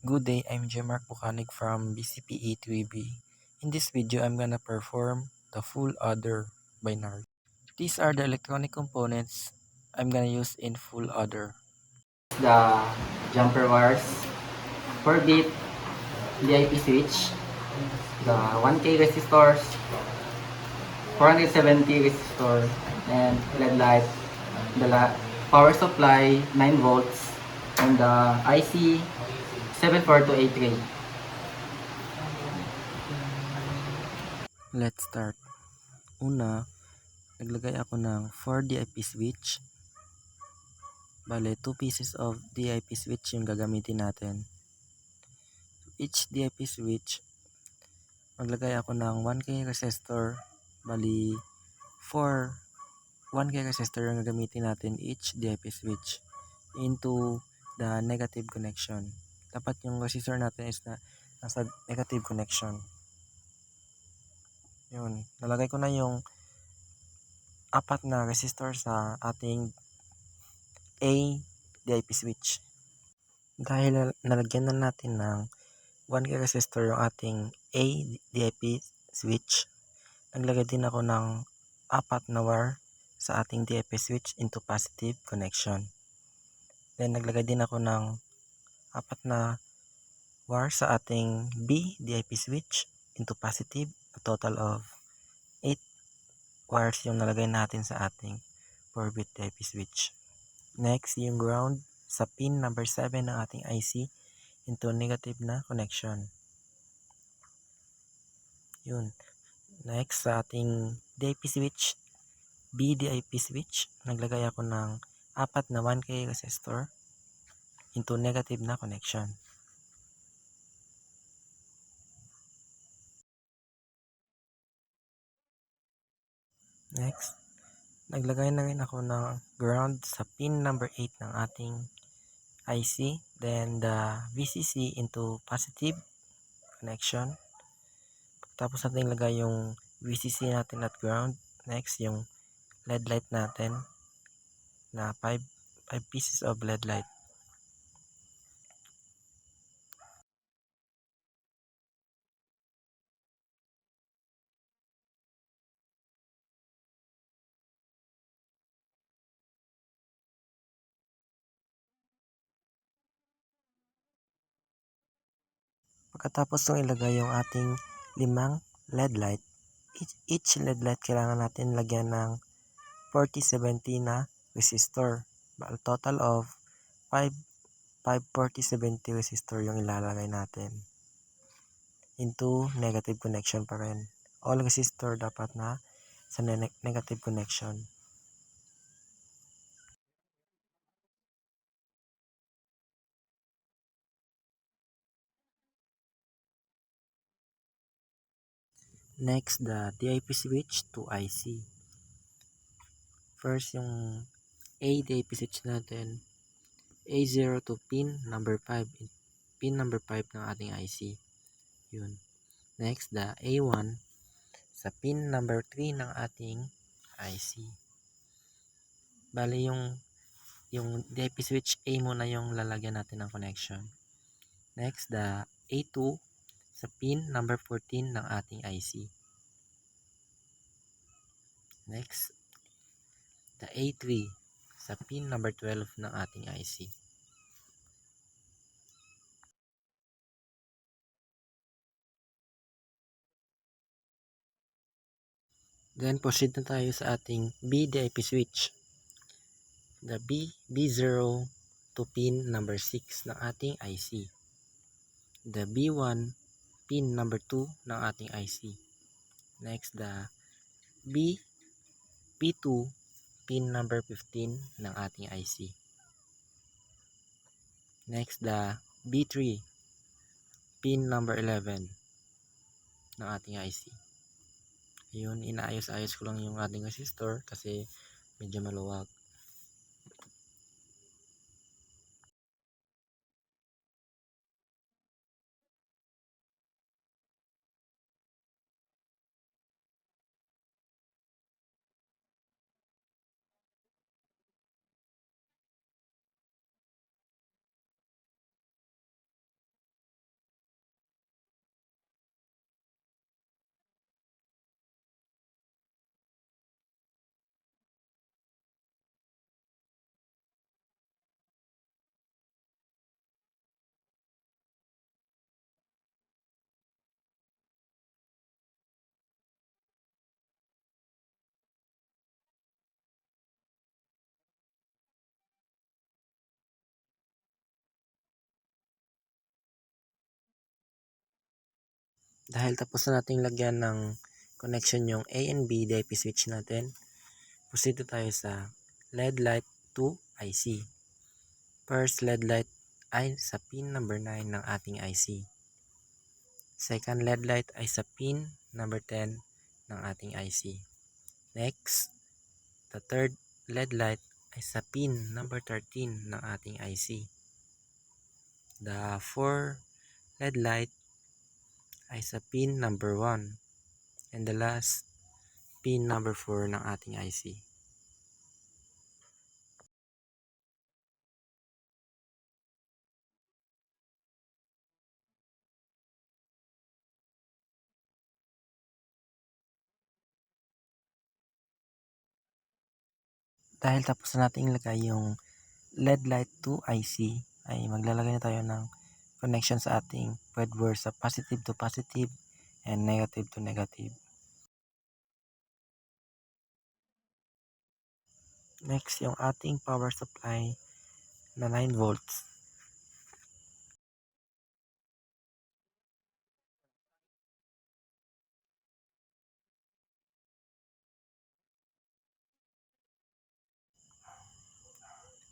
Good day, I'm Mark Bukanig from BCPE 3B. In this video, I'm gonna perform the full adder binary. These are the electronic components I'm gonna use in full adder. The jumper wires, 4-bit DIP switch, the 1K resistors, 470 resistor, and LED light, the power supply 9 volts, and the IC 74283. Let's start. Una, naglagay ako ng 4 DIP switch. Bale, 2 pieces of DIP switch yung gagamitin natin. Each DIP switch, maglagay ako ng 1K resistor. Bali, 1K resistor yung gagamitin natin each DIP switch into the negative connection. Dapat yung resistor natin is nasa negative connection. Yun, nalagay ko na yung 4 na resistor sa ating A DIP switch. Dahil nalagyan na natin ng 1K resistor yung ating A DIP switch, naglagay din ako ng 4 na wire sa ating DIP switch into positive connection. Then naglagay din ako ng 4 na wire sa ating B DIP switch into positive, a total of 8 wires yung nalagay natin sa ating 4-bit DIP switch. Next, yung ground sa pin number 7 ng ating IC into negative na connection. Yun. Next, sa ating DIP switch, B DIP switch, naglagay ako ng 4 na 1K resistor into negative na connection. Next, naglagay na rin ako ng ground sa pin number 8 ng ating IC. Then, the VCC into positive connection. Tapos natin ilagay yung VCC natin at ground. Next, yung LED light natin na 5 pieces of LED light. Pagkatapos nung ilagay yung ating 5 LED light, each LED light kailangan natin lagyan ng 4070 na resistor. Total of 5 4070 resistor yung ilalagay natin into negative connection pa rin. All resistor dapat na sa negative connection. Next, the DIP switch to IC. First, yung A DIP switch natin, A0 to pin number 5. Pin number 5 ng ating IC. Yun. Next, the A1 sa pin number 3 ng ating IC. Bali, yung DIP switch A muna yung lalagyan natin ng connection. Next, the A2 sa pin number 14 ng ating IC. Next, the A3 sa pin number 12 ng ating IC. Then, proceed na tayo sa ating B DIP switch. The B0 to pin number 6 ng ating IC. The B1 pin number 2 ng ating IC. Next, the B2 pin number 15 ng ating IC. Next, the B3 pin number 11 ng ating IC. Ayun, inaayos-ayos ko lang yung ating resistor kasi medyo maluwag. Dahil tapos na nating lagyan ng connection yung A and B DIP switch natin, proceed tayo sa LED light to IC. First LED light ay sa pin number 9 ng ating IC. Second LED light ay sa pin number 10 ng ating IC. Next, the third LED light ay sa pin number 13 ng ating IC. The fourth LED light ay sa pin number 1. And the last, pin number 4 ng ating IC. Dahil tapos na nating ilagay yung LED light to IC, ay maglalagay na tayo ng connection sa ating breadboard sa positive to positive and negative to negative. Next, yung ating power supply na 9 volts.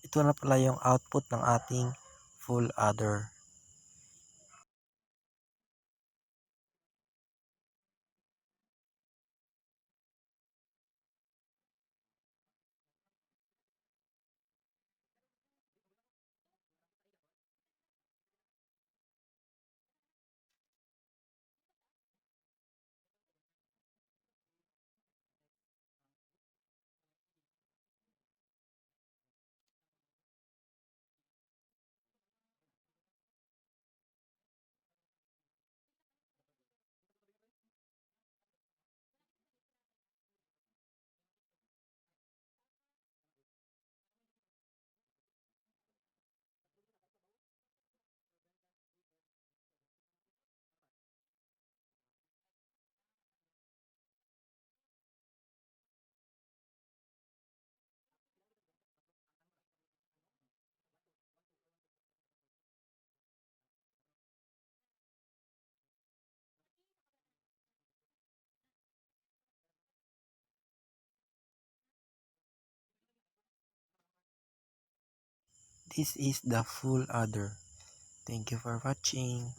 Ito na pala yung output ng ating full adder. This is the full adder. Thank you for watching.